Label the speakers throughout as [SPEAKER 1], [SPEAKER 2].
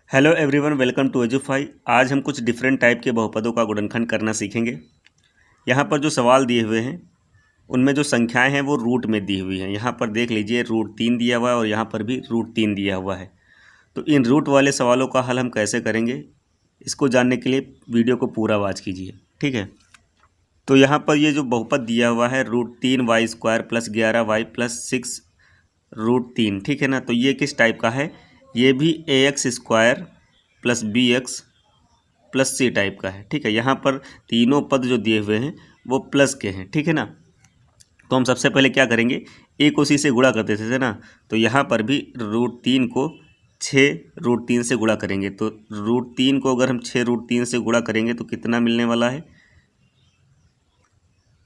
[SPEAKER 1] Hello everyone, welcome to Edufy. आज हम कुछ डिफरेंट टाइप के बहुपदों का गुणनखंड करना सीखेंगे। यहाँ पर जो सवाल दिए हुए हैं उनमें जो संख्याएं हैं वो रूट में दी हुई हैं। यहाँ पर देख लीजिए √3 दिया हुआ है और यहाँ पर भी √3 दिया हुआ है। तो इन रूट वाले सवालों का हल हम कैसे करेंगे, इसको जानने के लिए वीडियो को पूरा वॉच कीजिए, ठीक है। तो यहाँ पर ये जो बहुपद दिया हुआ है √3y² + 11y + 6 √3, ठीक है ना। तो ये किस टाइप का है? ये भी ax² + bx + c टाइप का है, ठीक है। यहाँ पर तीनों पद जो दिए हुए हैं वो प्लस के हैं, ठीक है ना। तो हम सबसे पहले क्या करेंगे, a को c से गुणा करते थे ना, तो यहाँ पर भी √3 को 6 √3 से गुणा करेंगे। तो √3 को अगर हम 6 √3 से गुणा करेंगे तो कितना मिलने वाला है?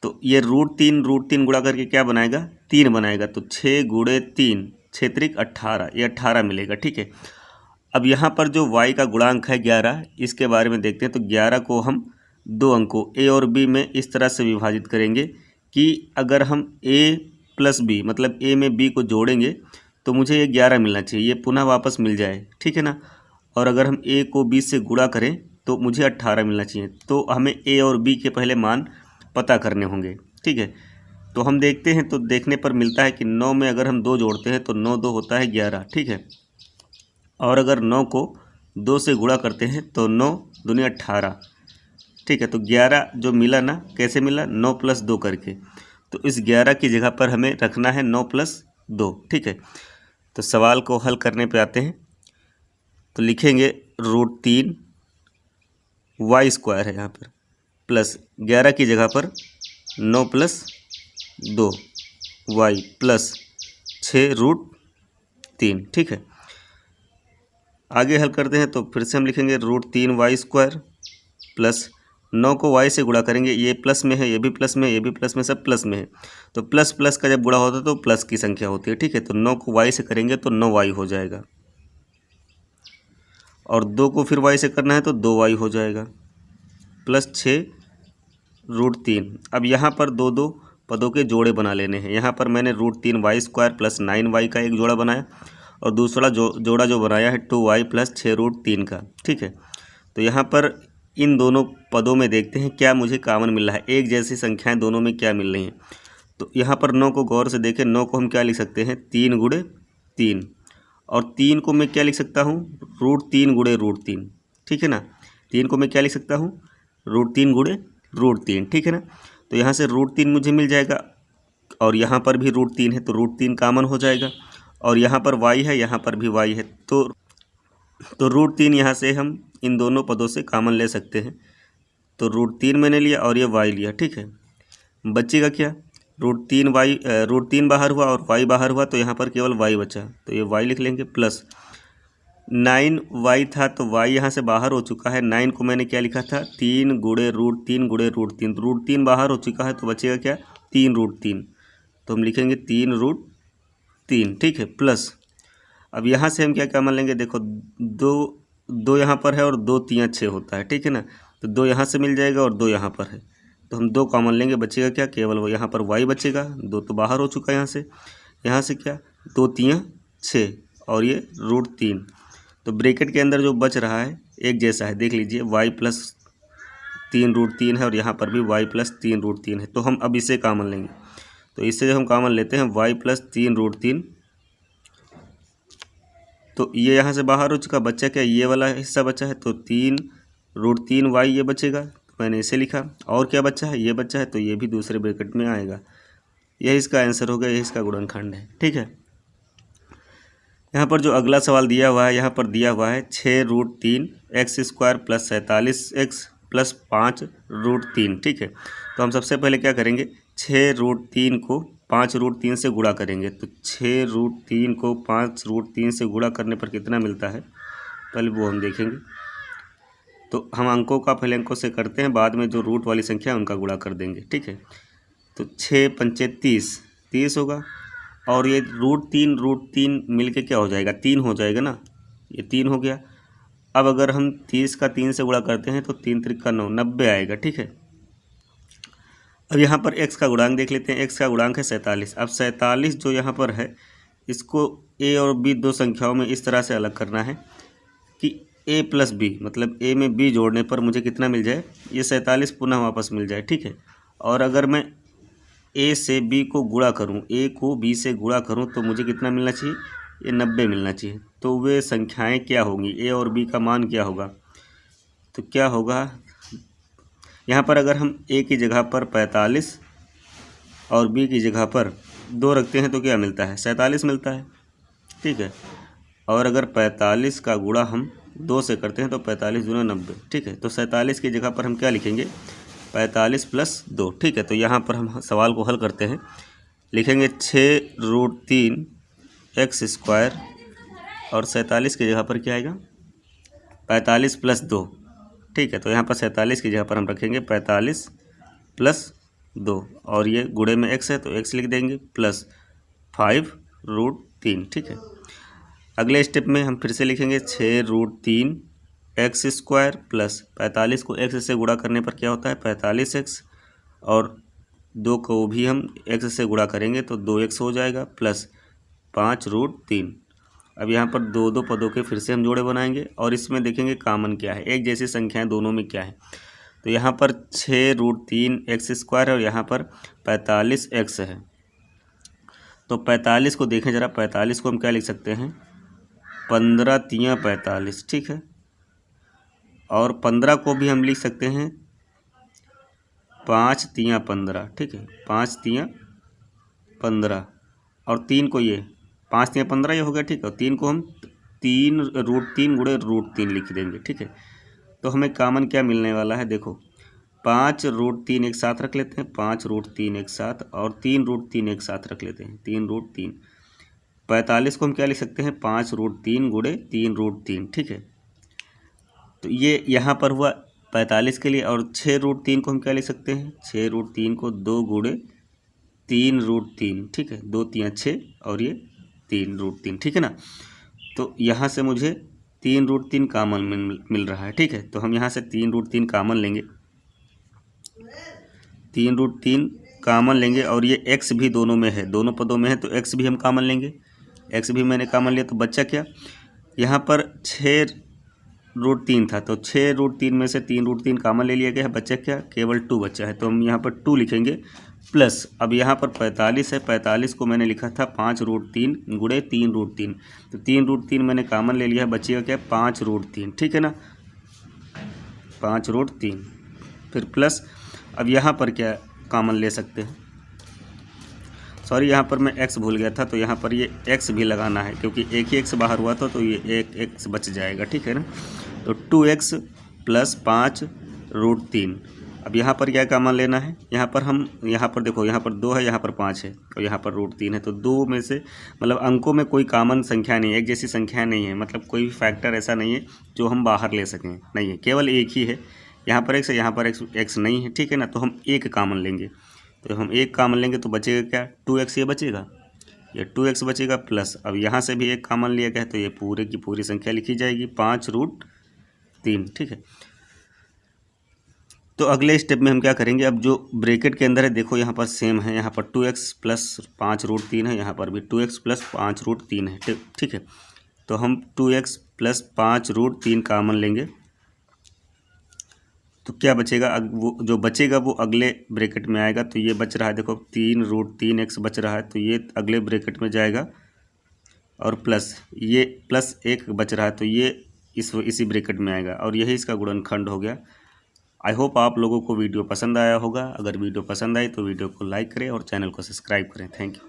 [SPEAKER 1] तो ये √3 गुणा करके क्या बनाएगा? 3 बनाएगा। तो 6 × 3 6 × 18, ये 18 मिलेगा, ठीक है। अब यहाँ पर जो y का गुणांक है 11, इसके बारे में देखते हैं। तो 11 को हम दो अंकों a और b में इस तरह से विभाजित करेंगे कि अगर हम a + b मतलब a में b को जोड़ेंगे तो मुझे ये 11 मिलना चाहिए, ये पुनः वापस मिल जाए, ठीक है ना। और अगर हम a को b से गुणा करें तो मुझे 18 मिलना चाहिए। तो हमें a और b के पहले मान पता करने होंगे, ठीक है। तो हम देखते हैं, तो देखने पर मिलता है कि 9 में अगर हम 2 जोड़ते हैं तो 9 2 होता है 11, ठीक है। और अगर 9 को 2 से गुणा करते हैं तो 9 दूनी 18, ठीक है। तो 11 जो मिला ना, कैसे मिला? 9 + 2 करके। तो इस 11 की जगह पर हमें रखना है 9 + 2, ठीक है। तो सवाल को हल करने पे आते हैं। तो लिखेंगे √3 y² है यहाँ पर, प्लस 11 की जगह पर 9 + 2 y + 6 √3, ठीक है। आगे हल करते हैं तो फिर से हम लिखेंगे √3y² प्लस 9 को y से गुणा करेंगे, ये प्लस में है, ये भी प्लस में, ये भी प्लस में, सब प्लस में है। तो प्लस प्लस का जब गुणा होता है तो प्लस की संख्या होती है, ठीक है। तो 9 को y से करेंगे तो 9y हो जाएगा, और 2 को फिर y से करना है तो 2y हो जाएगा, प्लस 6 √3। अब यहाँ पर दो दो पदों के जोड़े बना लेने हैं। यहाँ पर मैंने √3y² + 9y का एक जोड़ा बनाया, और दूसरा जोड़ा जो बनाया है 2y + 6 √3 का, ठीक है। तो यहाँ पर इन दोनों पदों में देखते हैं क्या मुझे कॉमन मिल रहा है, एक जैसी संख्याएं दोनों में क्या मिल रही हैं। तो यहाँ पर 9 को गौर से देखें, 9 को हम क्या लिख सकते हैं? 3 × 3, और 3 को मैं क्या लिख सकता हूँ? √3 × √3, ठीक है ना। 3 को मैं क्या लिख सकता हूँ? √3 × √3, ठीक है ना। तो यहाँ से √3 मुझे मिल जाएगा, और यहाँ पर भी √3 है तो √3 कॉमन हो जाएगा, और यहाँ पर y है, यहाँ पर भी y है। तो √3 यहाँ से हम इन दोनों पदों से कॉमन ले सकते हैं। तो √3 मैंने लिया और ये y लिया, ठीक है। बचेगा क्या? √3 बाहर हुआ और y बाहर हुआ, तो यहाँ पर केवल y बचा, तो ये y लिख लेंगे, प्लस 9y था तो y यहाँ से बाहर हो चुका है। 9 को मैंने क्या लिखा था? 3 × √3 × √3, तो √3 बाहर हो चुका है तो बचेगा क्या? 3 √3, तो हम लिखेंगे 3 √3, ठीक है, प्लस अब यहाँ से हम क्या कॉमन लेंगे? देखो दो यहाँ पर है और 2 × 3 = 6 होता है, ठीक है ना। तो 2 यहाँ से मिल जाएगा और 2 यहाँ पर है, तो हम 2 कॉमन लेंगे, बचेगा क्या? केवल वो यहाँ पर y बचेगा, 2 तो बाहर हो चुका है यहाँ से क्या? 2 × 3 = 6 और ये √3। तो ब्रैकेट के अंदर जो बच रहा है एक जैसा है, देख लीजिए, y + 3 √3 है और यहाँ पर भी y + 3 √3 है। तो हम अब इसे कॉमन लेंगे, तो इससे जब हम कॉमन लेते हैं y + 3 √3, तो ये यहाँ से बाहर हो चुका, बच्चा क्या? ये वाला हिस्सा बचा है, तो 3 √3y ये बचेगा, तो मैंने इसे लिखा। और क्या बचा है? ये बचा है, तो ये भी दूसरे ब्रैकेट में आएगा। यही इसका आंसर हो गया, यही इसका गुणनखंड है, ठीक है। यहाँ पर जो अगला सवाल दिया हुआ है, यहाँ पर दिया हुआ है 6 √3 x² + 47x + 5 √3, ठीक है। तो हम सबसे पहले क्या करेंगे? 6 √3 को 5 √3 से गुणा करेंगे। तो 6 √3 को 5 √3 से गुणा करने पर कितना मिलता है, पहले वो हम देखेंगे। तो हम अंकों का पहले अंकों से करते हैं, बाद में जो रूट वाली संख्या है उनका गुणा कर देंगे, ठीक है। तो 6 × 5 = 30 होगा, और ये √3 मिल के क्या हो जाएगा? 3 हो जाएगा ना, ये 3 हो गया। अब अगर हम 30 का 3 से गुणा करते हैं तो 3 × 3 = 9, 90 आएगा, ठीक है। अब यहाँ पर x का गुणांक देख लेते हैं। x का गुणांक है 47। अब 47 जो यहाँ पर है, इसको a और b दो संख्याओं में इस तरह से अलग करना है कि ए प्लस बी, मतलब ए में बी जोड़ने पर मुझे कितना मिल जाए, ये 47 पुनः वापस मिल जाए, ठीक है। और अगर मैं ए से बी को गुणा करूं, ए को बी से गुणा करूं तो मुझे कितना मिलना चाहिए, ये 90 मिलना चाहिए। तो वे संख्याएं क्या होंगी, ए और बी का मान क्या होगा, तो क्या होगा यहाँ पर अगर हम ए की जगह पर 45 और बी की जगह पर 2 रखते हैं तो क्या मिलता है, 47 मिलता है, ठीक है। और अगर 45 का गुणा हम 2 से करते हैं तो 45 दूना 90, ठीक है। तो 47 की जगह पर हम क्या लिखेंगे, 45 + 2, ठीक है। तो यहाँ पर हम सवाल को हल करते हैं, लिखेंगे 6√3 x² और 47 की जगह पर क्या आएगा, 45 + 2, ठीक है। तो यहाँ पर 47 की जगह पर हम रखेंगे 45 + 2 और ये गुणे में x है तो x लिख देंगे प्लस 5√3, ठीक है। अगले स्टेप में हम फिर से लिखेंगे 6√3 x² प्लस 45 को x से गुणा करने पर क्या होता है 45x और 2 को भी हम x से गुणा करेंगे तो 2x हो जाएगा प्लस 5√3। अब यहाँ पर दो दो पदों के फिर से हम जोड़े बनाएंगे और इसमें देखेंगे कॉमन क्या है, एक जैसी संख्याएं दोनों में क्या है। तो यहाँ पर 6√3 x² है और यहाँ पर 45x है। तो 45 को देखें ज़रा, 45 को हम क्या लिख सकते हैं, 15 तियाँ 45, ठीक है। और 15 को भी हम लिख सकते हैं 5 तियाँ 15, ठीक है, 5 तियाँ 15 और 3 को ये 5 तियाँ 15 ये हो गया, ठीक है। और 3 को हम 3√3 गुणे √3 लिख देंगे, ठीक है। तो हमें कॉमन क्या मिलने वाला है, देखो 5√3 एक साथ रख लेते हैं, 5√3 एक साथ और 3√3 एक साथ रख लेते हैं, 3√3। 45 को हम क्या लिख सकते हैं, 5√3 गुणे 3√3, ठीक है। तो ये यहाँ पर हुआ 45 के लिए। और 6√3 को हम क्या लिख सकते हैं, 6√3 को 2 गुणे 3√3, ठीक है, 2 तियाँ 6 और ये 3√3, ठीक है ना। तो यहाँ से मुझे 3√3 कॉमन मिल रहा है, ठीक है। तो हम यहाँ से 3√3 कॉमन लेंगे, 3√3 कॉमन लेंगे और ये x भी दोनों में है, दोनों पदों में है तो x भी हम कॉमन लेंगे, x भी मैंने कॉमन लिया। तो बच्चा क्या, यहाँ पर 6√3 था तो 6√3 में से 3√3 कॉमन ले लिया गया है, बच्चा क्या, केवल 2 बच्चा है। तो हम यहाँ पर 2 लिखेंगे प्लस, अब यहाँ पर 45 है, 45 को मैंने लिखा था 5√3 गुणे 3√3, तो 3√3 मैंने कॉमन ले लिया है, बचेगा क्या 5√3, ठीक है ना, 5√3। फिर प्लस, अब यहाँ पर क्या कॉमन ले सकते हैं, सॉरी यहाँ पर मैं x भूल गया था, तो यहाँ पर ये x भी लगाना है क्योंकि एक ही x बाहर हुआ था तो ये एक x बच जाएगा, ठीक है ना। तो 2x + 5√3। अब यहाँ पर क्या कॉमन लेना है, यहाँ पर देखो, यहाँ पर 2 है, यहाँ पर 5 है और यहाँ पर √3 है। तो 2 में से मतलब अंकों में कोई कॉमन संख्या नहीं है, एक जैसी संख्या नहीं है, मतलब कोई भी फैक्टर ऐसा नहीं है जो हम बाहर ले सकें, नहीं है, केवल एक ही है। यहाँ पर x है, यहाँ पर x नहीं है, ठीक है ना। तो हम एक कॉमन लेंगे, तो हम एक कॉमन लेंगे तो बचेगा क्या, 2x ये बचेगा, ये 2x बचेगा प्लस, अब यहाँ से भी एक कॉमन लिया गया है तो ये पूरे की पूरी संख्या लिखी जाएगी 5√3, ठीक है। तो अगले स्टेप में हम क्या करेंगे, अब जो ब्रैकेट के अंदर है देखो यहाँ पर सेम है, यहाँ पर 2x + 5√3 है, यहाँ पर भी 2x + 5√3 है, ठीक है। तो हम 2x + 5√3 कॉमन लेंगे तो क्या बचेगा, वो जो बचेगा वो अगले ब्रैकेट में आएगा। तो ये बच रहा है देखो 3√3x बच रहा है तो ये अगले ब्रैकेट में जाएगा और प्लस ये +1 बच रहा है तो ये इसी ब्रैकेट में आएगा और यही इसका गुणनखंड हो गया। आई होप आप लोगों को वीडियो पसंद आया होगा। अगर वीडियो पसंद आई तो वीडियो को लाइक करें और चैनल को सब्सक्राइब करें। Thank you.